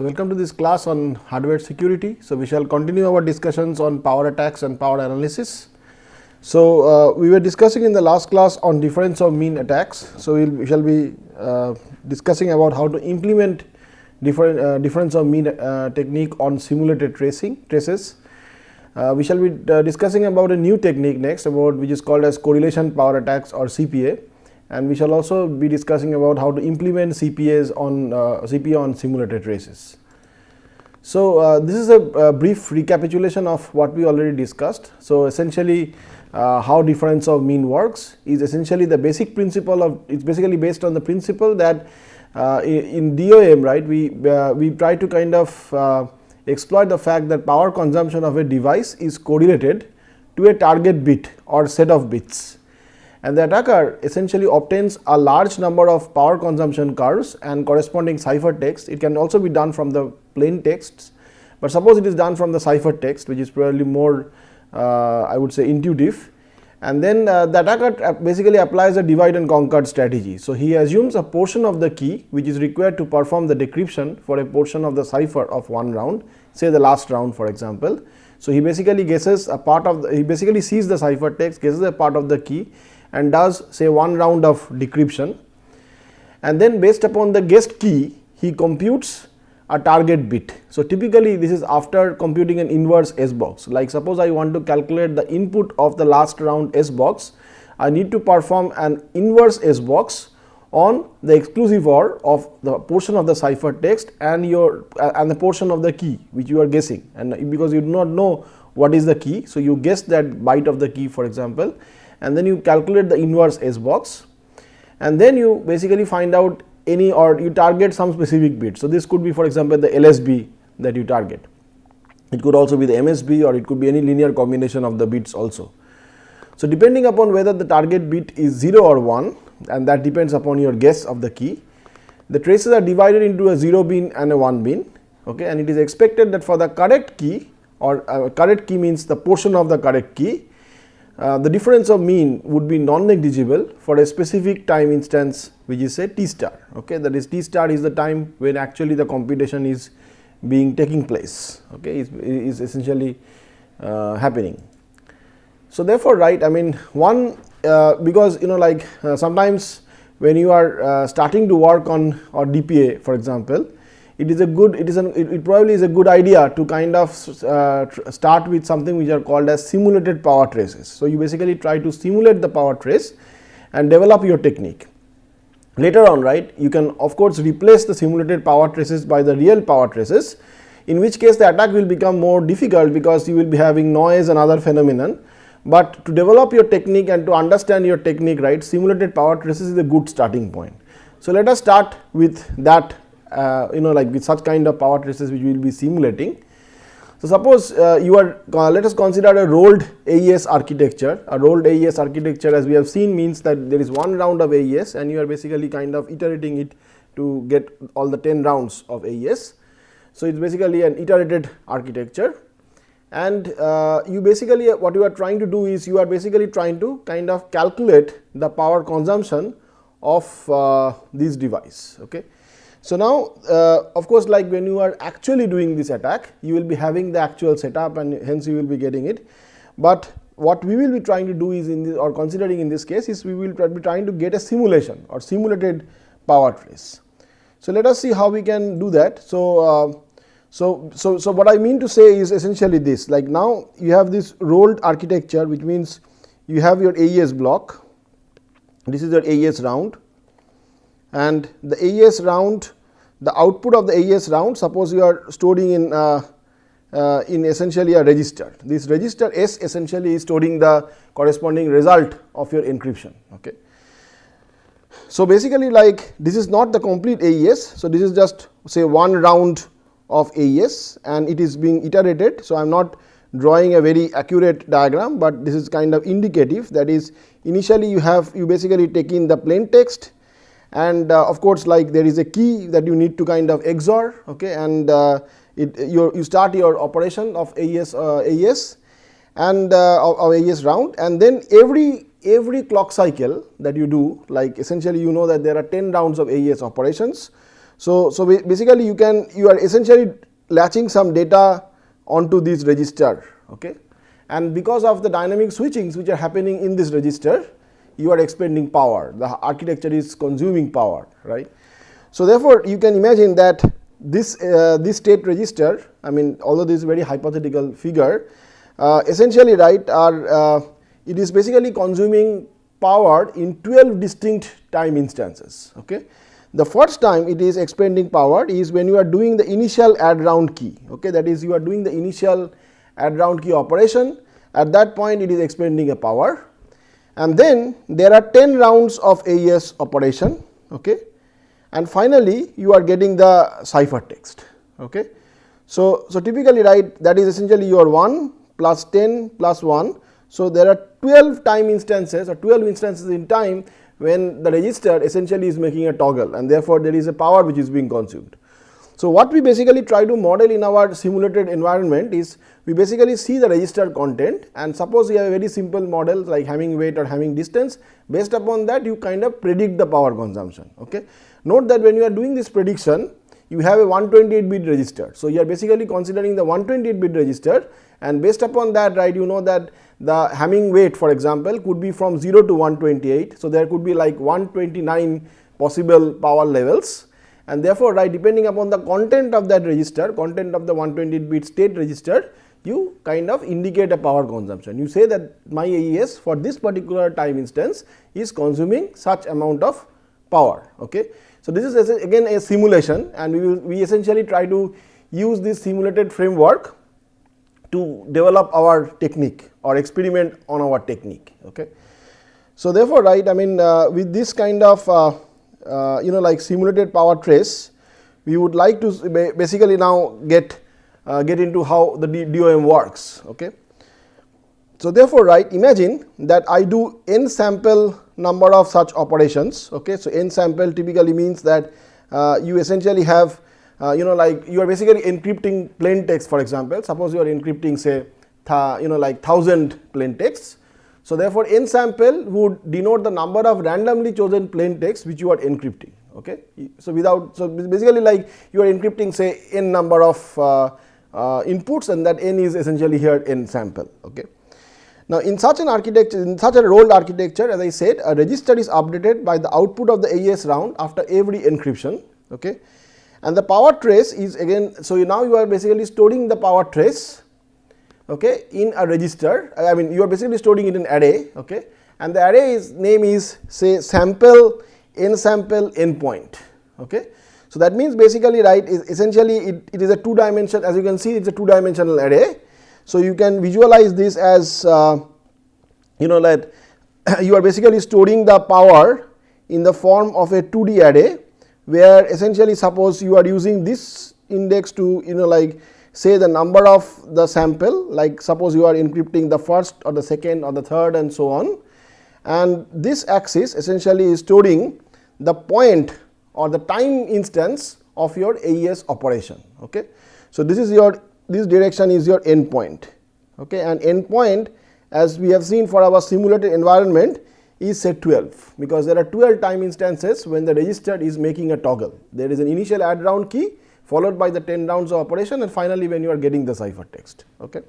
So, welcome to this class on hardware security. So, we shall continue our discussions on power attacks and power analysis. So, we were discussing in the last class on difference of mean attacks. So, we shall be discussing about how to implement difference of mean technique on simulated traces. We shall be discussing about a new technique next, about which is called as correlation power attacks or CPA, and we shall also be discussing about how to implement CPA on simulated traces. So, this is a brief recapitulation of what we already discussed. So, essentially how difference of mean works is essentially the basic principle of, it is basically based on the principle that in DOM, right, we try to kind of exploit the fact that power consumption of a device is correlated to a target bit or set of bits, and the attacker essentially obtains a large number of power consumption curves and corresponding cipher text. It can also be done from the plain texts, but suppose it is done from the cipher text, which is probably more I would say intuitive, and then the attacker basically applies a divide and conquer strategy. So, he assumes a portion of the key which is required to perform the decryption for a portion of the cipher of one round, say the last round for example. So, he basically guesses a part of he basically sees the cipher text, guesses a part of the key and does say one round of decryption, and then based upon the guessed key he computes a target bit. So, typically this is after computing an inverse S box. Like suppose I want to calculate the input of the last round S box, I need to perform an inverse S box on the exclusive OR of the portion of the cipher text and the portion of the key which you are guessing, and because you do not know what is the key, so you guess that byte of the key for example, and then you calculate the inverse S box, and then you basically find out any, or you target some specific bit. So, this could be for example the LSB that you target, it could also be the MSB, or it could be any linear combination of the bits also. So, depending upon whether the target bit is 0 or 1, and that depends upon your guess of the key, the traces are divided into a 0 bin and a 1 bin, okay, and it is expected that for the correct key, or correct key means the portion of the correct key, the difference of mean would be non-negligible for a specific time instance which is say T star, okay, that is T star is the time when actually the computation is taking place, okay, is essentially happening. So, therefore, right, I mean one because like sometimes when you are starting to work on or DPA for example, it probably is a good idea to kind of start with something which are called as simulated power traces. So, you basically try to simulate the power trace and develop your technique. Later on, right, you can of course replace the simulated power traces by the real power traces, in which case the attack will become more difficult because you will be having noise and other phenomenon. But to develop your technique and to understand your technique, right, simulated power traces is a good starting point. So, let us start with that, like with such kind of power traces which we will be simulating. So, suppose let us consider a rolled AES architecture. A rolled AES architecture, as we have seen, means that there is one round of AES and you are basically kind of iterating it to get all the 10 rounds of AES. So, it is basically an iterated architecture, and you basically what you are trying to do is you are basically trying to kind of calculate the power consumption of this device, okay. So, now of course, like when you are actually doing this attack, you will be having the actual setup and hence you will be getting it, but what we will be trying to do is in this, or considering in this case, is we will be trying to get a simulation or simulated power trace. So, let us see how we can do that. So, so what I mean to say is essentially this, like now you have this rolled architecture, which means you have your AES block, this is your AES round, and the AES round, the output of the AES round, suppose you are storing in essentially a register. This register S essentially is storing the corresponding result of your encryption, okay. So, basically like this is not the complete AES. So, this is just say one round of AES and it is being iterated. So, I am not drawing a very accurate diagram, but this is kind of indicative, that is initially you basically take in the plain text, and of course, like there is a key that you need to kind of XOR, okay, and you start your operation of AES and of AES round, and then every clock cycle that you do, like essentially you know that there are 10 rounds of AES operations. So basically you are essentially latching some data onto this register, okay, and because of the dynamic switchings which are happening in this register, you are expending power, the architecture is consuming power, right. So therefore you can imagine that this state register, I mean although this is a very hypothetical figure, essentially, right, it is basically consuming power in 12 distinct time instances, okay. The first time it is expending power is when you are doing the initial add round key, okay, that is you are doing the initial add round key operation. At that point it is expending a power, and then there are 10 rounds of AES operation, okay, and finally you are getting the ciphertext, okay. So typically, right, that is essentially your 1 plus 10 plus 1. So there are 12 time instances or 12 instances in time when the register essentially is making a toggle, and therefore there is a power which is being consumed. So what we basically try to model in our simulated environment is we basically see the register content, and suppose you have a very simple model like Hamming weight or Hamming distance. Based upon that you kind of predict the power consumption, okay. Note that when you are doing this prediction, you have a 128 bit register. So you are basically considering the 128 bit register, and based upon that, right, you know that the Hamming weight, for example, could be from 0 to 128. So there could be like 129 possible power levels, and therefore, right, depending upon the content of that register, content of the 128 bit state register, you kind of indicate a power consumption. You say that my AES for this particular time instance is consuming such amount of power, okay. So this is again a simulation, and we essentially try to use this simulated framework to develop our technique or experiment on our technique, okay. So therefore, right, I mean with this kind of like simulated power trace, we would like to basically now get into how the DOM works, okay. So therefore, right, imagine that I do n sample number of such operations, okay. So n sample typically means that you essentially have like you are basically encrypting plain text, for example. Suppose you are encrypting say like 1000 plain texts. So therefore n sample would denote the number of randomly chosen plain text which you are encrypting, okay. So basically like you are encrypting say n number of inputs, and that n is essentially here n sample, okay. Now in such an architecture, in such a rolled architecture, as I said, a register is updated by the output of the AES round after every encryption, okay. And the power trace is again, so now you are basically storing the power trace, okay, in a register. I mean you are basically storing it in an array, okay, and the array name is say sample n sample endpoint, okay. So that means basically, right, is essentially it is a 2-dimensional, as you can see, it's a 2-dimensional array. So you can visualize this as that you are basically storing the power in the form of a 2D array, where essentially suppose you are using this index to like say the number of the sample, like suppose you are encrypting the first or the second or the third and so on, and this axis essentially is storing the point or the time instance of your AES operation, okay. So this is your, this direction is your endpoint, okay, and endpoint, as we have seen for our simulated environment, is say 12, because there are 12 time instances when the register is making a toggle. There is an initial add round key followed by the 10 rounds of operation, and finally when you are getting the ciphertext, okay.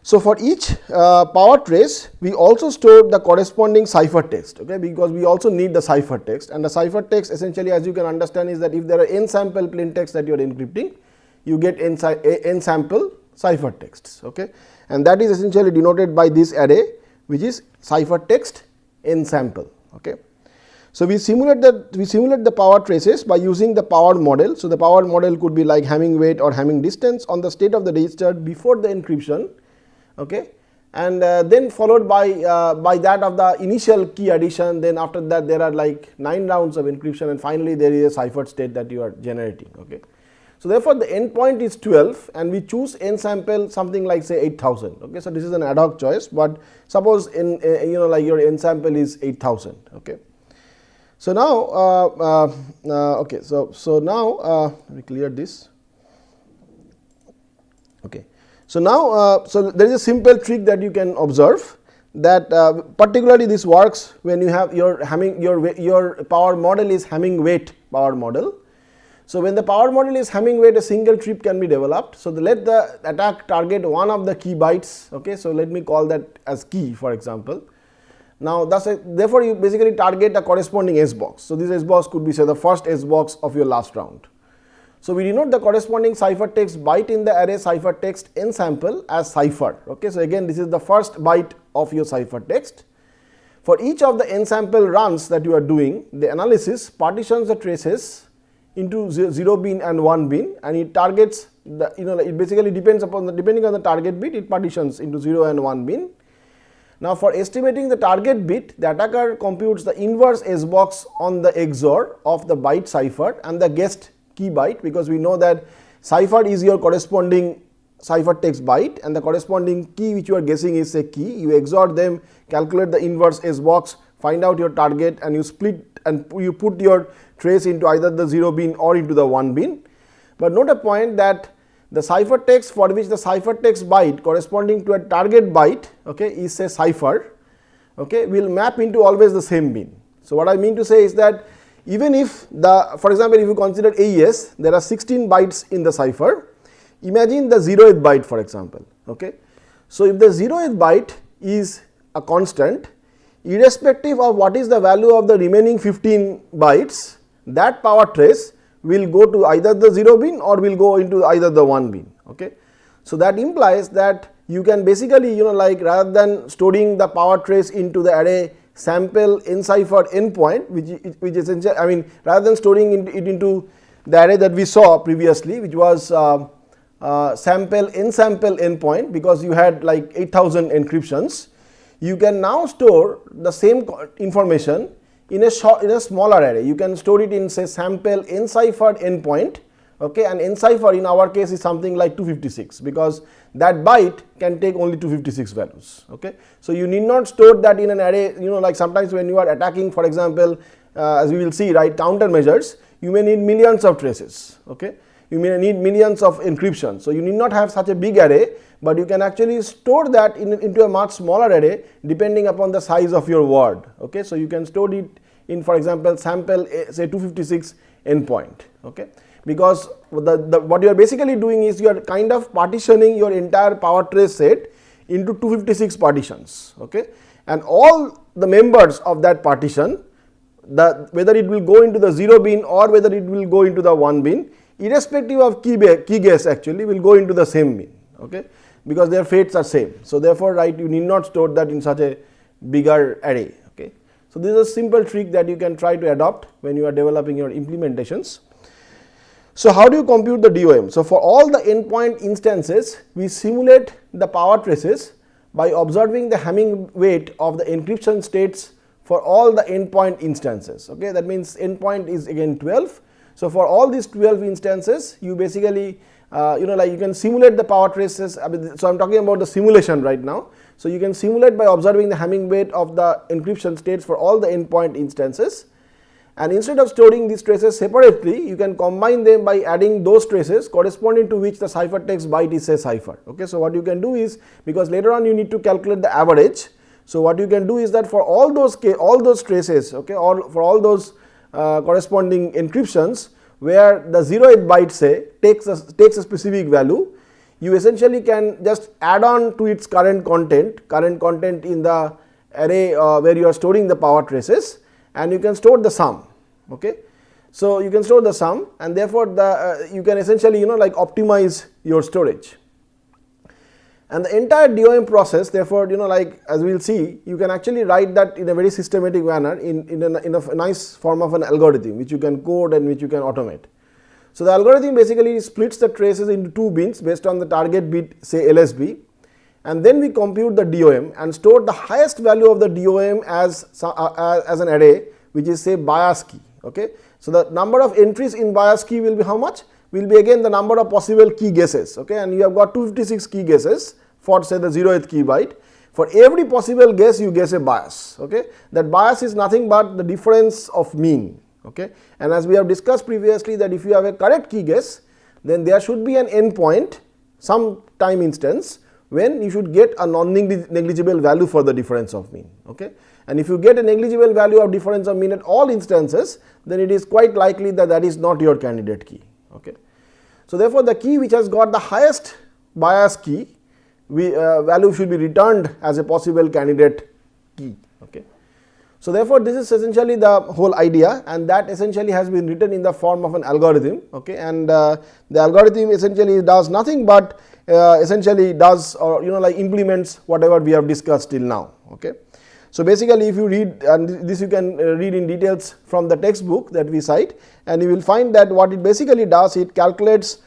So for each power trace, we also store the corresponding ciphertext, okay, because we also need the ciphertext, and the ciphertext essentially, as you can understand, is that if there are n sample plain text that you are encrypting, you get n sample ciphertexts, okay, and that is essentially denoted by this array, which is ciphertext n sample, okay. So we simulate the power traces by using the power model. So the power model could be like Hamming weight or Hamming distance on the state of the register before the encryption, okay, and then followed by that of the initial key addition. Then after that there are like 9 rounds of encryption, and finally there is a ciphered state that you are generating, okay. So therefore the endpoint is 12, and we choose n sample something like say 8000, okay. So this is an ad hoc choice, but suppose in like your n sample is 8000, okay. So now okay, so now let me clear this, okay. So now so there is a simple trick that you can observe, that particularly this works when you have your Hamming, your power model is Hamming weight power model. So when the power model is Hamming weight, a single trip can be developed. So let the attack target one of the key bytes. Okay, so let me call that as key, for example. Now therefore you basically target a corresponding S box. So this S box could be, say, the first S box of your last round. So we denote the corresponding ciphertext byte in the array ciphertext n sample as cipher. Okay, so again this is the first byte of your ciphertext. For each of the n sample runs that you are doing, the analysis partitions the traces into 0 bin and 1 bin, and it targets the, it basically depending on the target bit, it partitions into 0 and 1 bin. Now for estimating the target bit, the attacker computes the inverse S box on the XOR of the byte cipher and the guessed key byte, because we know that cipher is your corresponding ciphertext byte and the corresponding key which you are guessing is a key. You XOR them, calculate the inverse S box, find out your target, and you split and you put your trace into either the 0 bin or into the 1 bin. But note a point that the ciphertext for which the ciphertext byte corresponding to a target byte, okay, is a cipher, okay, will map into always the same bin. So what I mean to say is that even if for example, if you consider AES, there are 16 bytes in the cipher. Imagine the 0th byte, for example. Okay, so if the 0th byte is a constant, irrespective of what is the value of the remaining 15 bytes, that power trace will go to either the 0 bin or will go into either the 1 bin. Okay, so that implies that you can basically, rather than storing the power trace into the array sample n cipher endpoint, which essentially, rather than storing it into the array that we saw previously, which was sample n sample endpoint, because you had like 8,000 encryptions, you can now store the same information in a smaller array. You can store it in, say, sample n cipher endpoint, okay, and n cipher in our case is something like 256, because that byte can take only 256 values. Okay, so you need not store that in an array. Like sometimes when you are attacking, for example, as we will see, right, countermeasures, you may need millions of traces. Okay, you may need millions of encryption. So you need not have such a big array, but you can actually store that into a much smaller array depending upon the size of your word. Okay, so you can store it in, for example, sample say 256 endpoint. Okay, because what you are basically doing is you are kind of partitioning your entire power trace set into 256 partitions. Okay, and all the members of that partition, whether it will go into the 0 bin or whether it will go into the 1 bin, irrespective of key guess, actually will go into the same bin. Okay, because their fates are same. So therefore, right, you need not store that in such a bigger array. Okay, so this is a simple trick that you can try to adopt when you are developing your implementations. So how do you compute the DOM? So for all the endpoint instances, we simulate the power traces by observing the Hamming weight of the encryption states for all the endpoint instances. Okay, that means endpoint is again 12. So for all these 12 instances, you basically you can simulate the power traces. So I'm talking about the simulation right now. So you can simulate by observing the Hamming weight of the encryption states for all the endpoint instances. And instead of storing these traces separately, you can combine them by adding those traces corresponding to which the ciphertext byte is a cipher. Okay, so what you can do is, because later on you need to calculate the average, so what you can do is that for all those traces, okay, or for all those corresponding encryptions where the 0th byte, say, takes a specific value, you essentially can just add on to its current content in the array where you are storing the power traces, and you can store the sum. Okay, so you can store the sum, and therefore you can essentially optimize your storage. And the entire DOM process, therefore, as we will see, you can actually write that in a very systematic manner in a nice form of an algorithm which you can code and which you can automate. So the algorithm basically splits the traces into 2 bins based on the target bit, say LSB, and then we compute the DOM and store the highest value of the DOM as an array, which is, say, bias key. Okay, so the number of entries in bias key will be how much? Will be again the number of possible key guesses. Okay, and you have got 256 key guesses for, say, the 0th key byte. For every possible guess, you guess a bias. Okay, that bias is nothing but the difference of mean. Okay, and as we have discussed previously, that if you have a correct key guess, then there should be an endpoint, some time instance, when you should get a non-negligible value for the difference of mean. Okay? And if you get a negligible value of difference of mean at all instances, then it is quite likely that that is not your candidate key. Okay? So therefore, the key which has got the highest bias key value should be returned as a possible candidate key. Okay? So therefore, this is essentially the whole idea, and that essentially has been written in the form of an algorithm. Okay? And the algorithm essentially does nothing but essentially does, or like implements whatever we have discussed till now. Okay? So basically, if you read, and this you can read in details from the textbook that we cite, and you will find that what it basically does, it calculates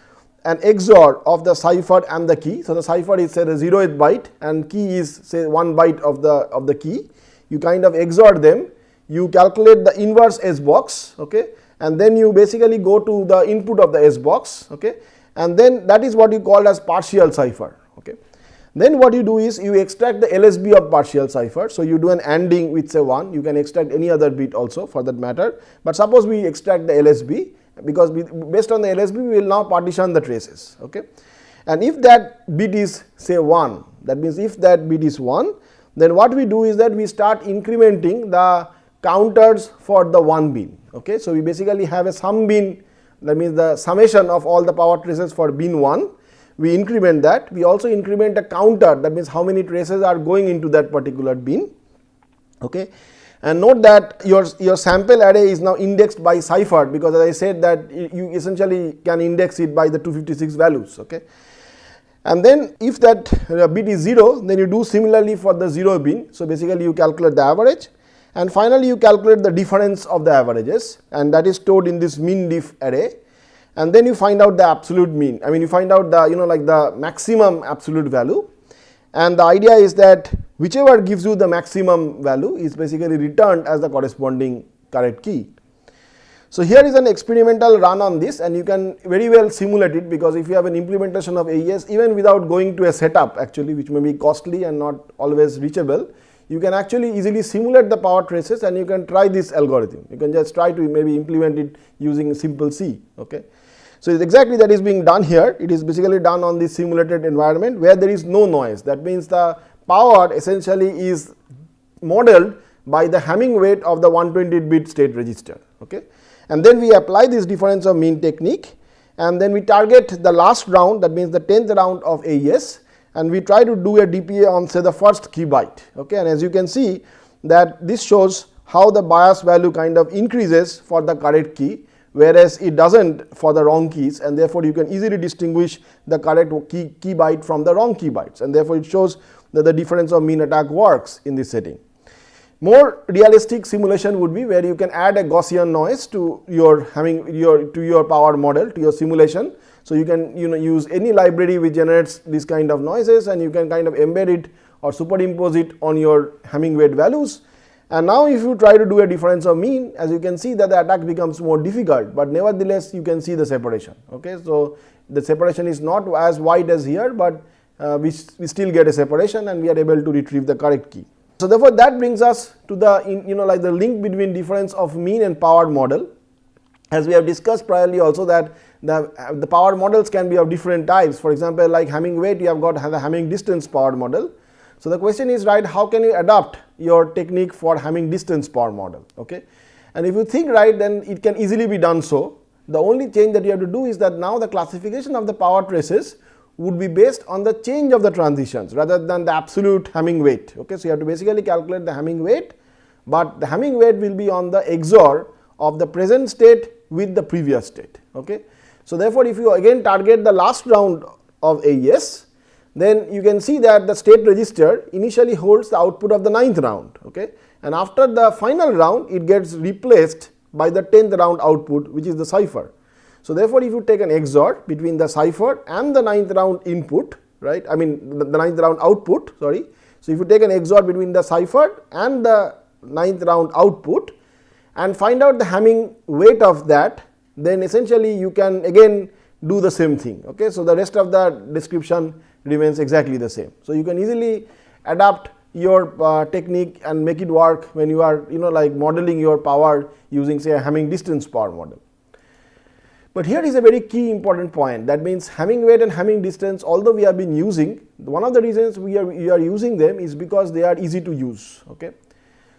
an XOR of the cipher and the key. So the cipher is say the 0th byte and key is say 1 byte of the key. You kind of XOR them, you calculate the inverse S box, okay, and then you basically go to the input of the S box, okay, and then that is what you call as partial cipher. Okay. Then what you do is you extract the LSB of partial cipher. So you do an ANDing with say 1, you can extract any other bit also for that matter, but suppose we extract the LSB, because based on the LSB we will now partition the traces. Okay. And if that bit is say 1, that means if that bit is 1, then what we do is that we start incrementing the counters for the 1 bin. Okay. So we basically have a sum bin, that means the summation of all the power traces for bin 1. We increment that. We also increment a counter, that means how many traces are going into that particular bin. Okay. And note that your sample array is now indexed by cipher, because as I said that you essentially can index it by the 256 values. Okay. And then if that bit is 0, then you do similarly for the 0 bin. So basically you calculate the average, and finally you calculate the difference of the averages, and that is stored in this min diff array. And then you find out the absolute mean. I mean, you find out the like the maximum absolute value, and the idea is that whichever gives you the maximum value is basically returned as the corresponding correct key. So here is an experimental run on this, and you can very well simulate it, because if you have an implementation of AES, even without going to a setup actually, which may be costly and not always reachable, you can actually easily simulate the power traces, and you can try this algorithm. You can just try to maybe implement it using simple C. Okay. So it's exactly that is being done here. It is basically done on this simulated environment where there is no noise. That means the power essentially is modeled by the Hamming weight of the 128-bit state register. Okay. And then we apply this difference of mean technique, and then we target the last round, that means the 10th round of AES, and we try to do a DPA on say the first key byte. Okay. And as you can see that this shows how the bias value kind of increases for the correct key, whereas it doesn't for the wrong keys, and therefore you can easily distinguish the correct key byte from the wrong key bytes, and therefore it shows that the difference of mean attack works in this setting. More realistic simulation would be where you can add a Gaussian noise to your power model, to your simulation. So you can use any library which generates this kind of noises, and you can kind of embed it or superimpose it on your Hamming weight values. And now if you try to do a difference of mean, as you can see that the attack becomes more difficult, but nevertheless you can see the separation. Okay. So the separation is not as wide as here, but we still get a separation, and we are able to retrieve the correct key. So therefore that brings us to the like the link between difference of mean and powered model. As we have discussed priorly also that the powered models can be of different types. For example, like Hamming weight, you have got the Hamming distance powered model. So the question is, right, how can you adapt your technique for Hamming distance power model? Okay. And if you think right, then it can easily be done so. The only change that you have to do is that now the classification of the power traces would be based on the change of the transitions rather than the absolute Hamming weight. Okay. So you have to basically calculate the Hamming weight, but the Hamming weight will be on the XOR of the present state with the previous state. Okay. So therefore if you again target the last round of AES, then you can see that the state register initially holds the output of the 9th round. Okay. And after the final round, it gets replaced by the 10th round output, which is the cipher. So therefore if you take an XOR between the cipher and the 9th round input, right, I mean the 9th round output, sorry. So if you take an XOR between the cipher and the 9th round output and find out the Hamming weight of that, then essentially you can again do the same thing. Okay. So the rest of the description remains exactly the same. So you can easily adapt your technique and make it work when you are like modeling your power using say a Hamming distance power model. But here is a very key important point. That means Hamming weight and Hamming distance, although we have been using, one of the reasons we are using them is because they are easy to use. Okay.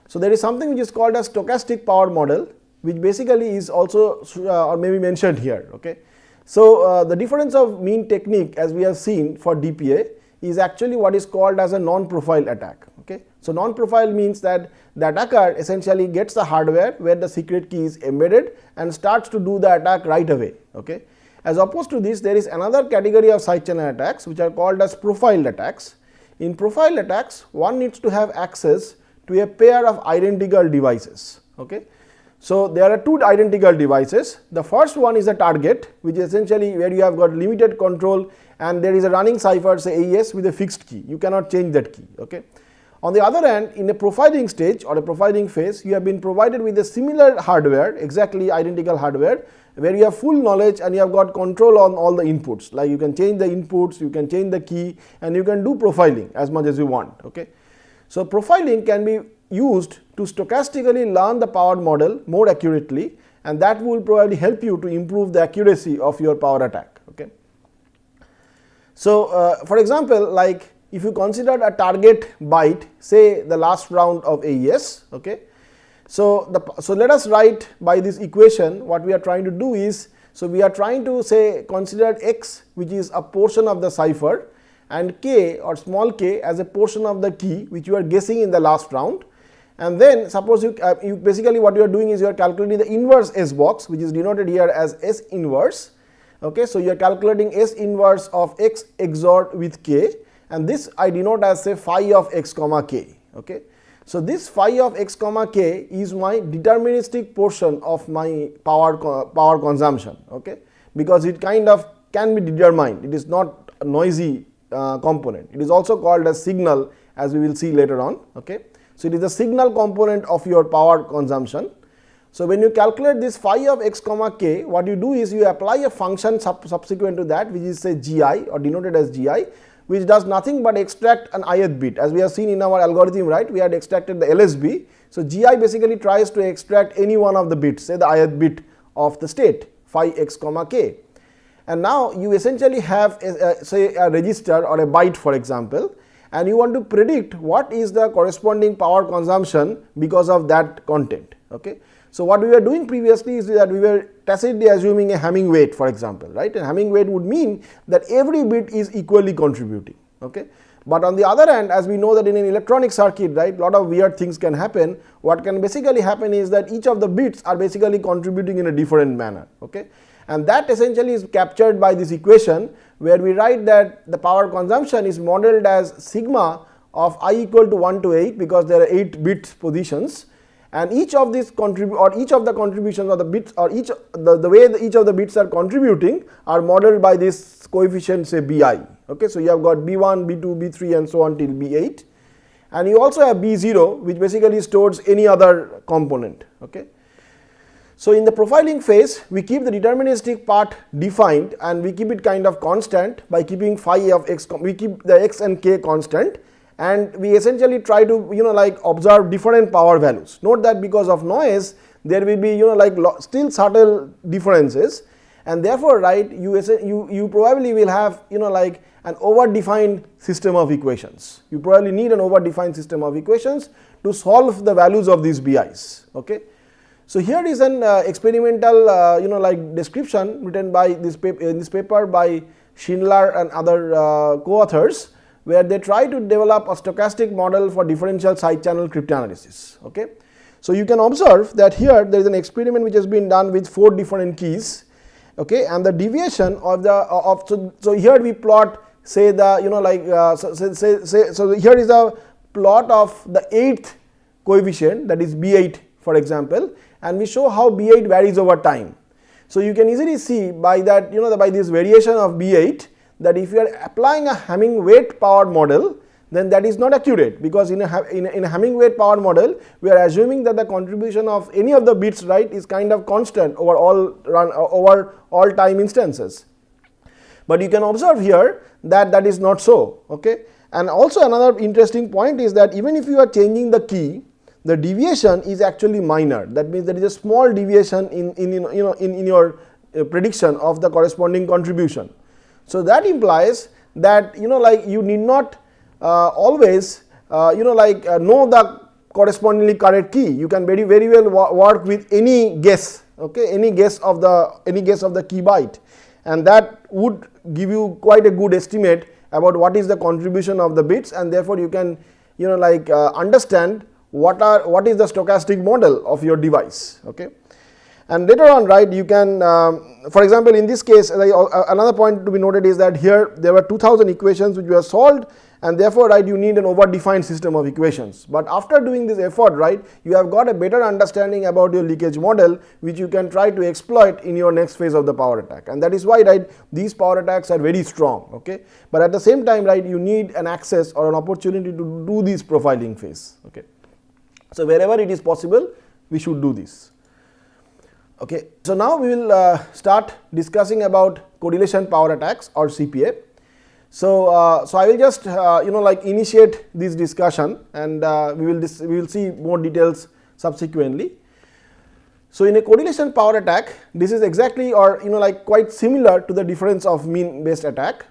So there is something which is called a stochastic power model, which basically is also or maybe mentioned here. Okay. So the difference of mean technique, as we have seen for DPA, is actually what is called as a non-profile attack. Okay. So non-profile means that the attacker essentially gets the hardware where the secret key is embedded and starts to do the attack right away. Okay. As opposed to this, there is another category of side channel attacks which are called as profiled attacks. In profile attacks, one needs to have access to a pair of identical devices. Okay. So there are two identical devices. The first one is a target, which is essentially where you have got limited control and there is a running cipher, say AES, with a fixed key. You cannot change that key. Okay. On the other hand, in a profiling stage or a profiling phase, you have been provided with a similar hardware, exactly identical hardware, where you have full knowledge and you have got control on all the inputs. Like you can change the inputs, you can change the key, and you can do profiling as much as you want. Okay. So profiling can be used to stochastically learn the power model more accurately, and that will probably help you to improve the accuracy of your power attack. Okay. So for example, like if you consider a target byte, say the last round of AES. Okay. So let us write by this equation. What we are trying to do is, so we are trying to say consider x, which is a portion of the cipher, and k or small k as a portion of the key which you are guessing in the last round. And then suppose you basically what you are doing is you are calculating the inverse S box, which is denoted here as S inverse. Okay, so you are calculating S inverse of x XOR with k, and this I denote as say phi of x comma k. Okay. So this phi of x comma k is my deterministic portion of my power consumption. Okay, because it kind of can be determined. It is not a noisy component. It is also called as signal, as we will see later on. Okay. So it is a signal component of your power consumption. So when you calculate this phi of x comma k, what you do is you apply a function subsequent to that, which is say gi or denoted as gi, which does nothing but extract an ith bit. As we have seen in our algorithm, right, we had extracted the LSB. So gi basically tries to extract any one of the bits, say the ith bit of the state phi x comma k. And now you essentially have say a register or a byte, for example, and you want to predict what is the corresponding power consumption because of that content. Okay. So what we were doing previously is that we were tacitly assuming a Hamming weight, for example, right? And Hamming weight would mean that every bit is equally contributing. Okay. But on the other hand, as we know that in an electronic circuit, right, a lot of weird things can happen. What can basically happen is that each of the bits are basically contributing in a different manner. Okay. And that essentially is captured by this equation, where we write that the power consumption is modeled as sigma of I equal to 1 to 8, because there are 8 bit positions, and each of these each of the contributions or the bits or the way each of the bits are contributing are modeled by this coefficient, say bi. Okay, so you have got b1, b2, b3 and so on till b8, and you also have b0, which basically stores any other component. Okay. So in the profiling phase, we keep the deterministic part defined and we keep it kind of constant by keeping phi of x, we keep the x and k constant, and we essentially try to like observe different power values. Note that because of noise there will be like still subtle differences, and therefore, right, you probably will have like an over-defined system of equations. You probably need an over-defined system of equations to solve the values of these BIs. Okay. So here is an experimental like description written by in this paper by Schindler and other co-authors, where they try to develop a stochastic model for differential side channel cryptanalysis. Okay. So you can observe that here there is an experiment which has been done with 4 different keys. Okay, and the deviation of the so here we plot, say the so here is the plot of the 8th coefficient, that is B8 for example, and we show how B8 varies over time. So you can easily see by that by this variation of B8 that if you are applying a Hamming weight power model, then that is not accurate, because in a Hamming weight power model we are assuming that the contribution of any of the bits, right, is kind of constant over all time instances. But you can observe here that that is not so. Okay. And also another interesting point is that even if you are changing the key, the deviation is actually minor. That means there is a small deviation in your prediction of the corresponding contribution. So that implies that like you need not always know the correspondingly correct key. You can very well work with any guess, okay, any guess of the key byte, and that would give you quite a good estimate about what is the contribution of the bits, and therefore you can understand what is the stochastic model of your device, okay. And later on, right, you can for example, in this case, another point to be noted is that here there were 2000 equations which were solved, and therefore, right, you need an over-defined system of equations. But after doing this effort, right, you have got a better understanding about your leakage model, which you can try to exploit in your next phase of the power attack. And that is why, right, these power attacks are very strong, okay. But at the same time, right, you need an access or an opportunity to do this profiling phase, okay. So wherever it is possible, we should do this. Okay, so now we will start discussing about correlation power attacks or CPA. So, I will just initiate this discussion, and we will see more details subsequently. So, in a correlation power attack, this is exactly or quite similar to the difference of mean based attack,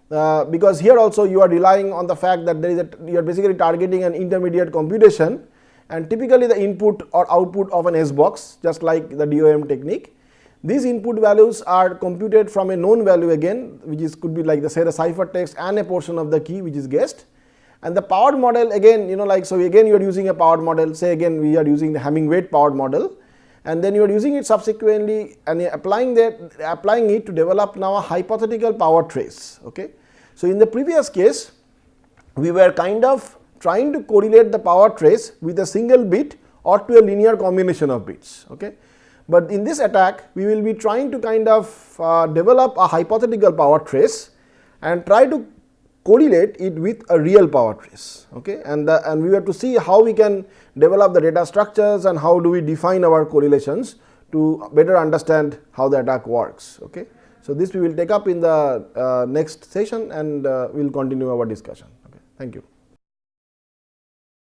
because here also you are relying on the fact that you are basically targeting an intermediate computation, and typically the input or output of an S box, just like the DOM technique. These input values are computed from a known value again, which could be like the ciphertext and a portion of the key which is guessed. And the powered model again, so again you are using a powered model, say again we are using the Hamming-Wade powered model, and then you are using it subsequently and applying it to develop now a hypothetical power trace, okay. So in the previous case, we were kind of trying to correlate the power trace with a single bit or to a linear combination of bits, okay. But in this attack, we will be trying to kind of develop a hypothetical power trace and try to correlate it with a real power trace, okay. And we have to see how we can develop the data structures and how do we define our correlations to better understand how the attack works, okay. So this we will take up in the next session, and we will continue our discussion, okay. Thank you.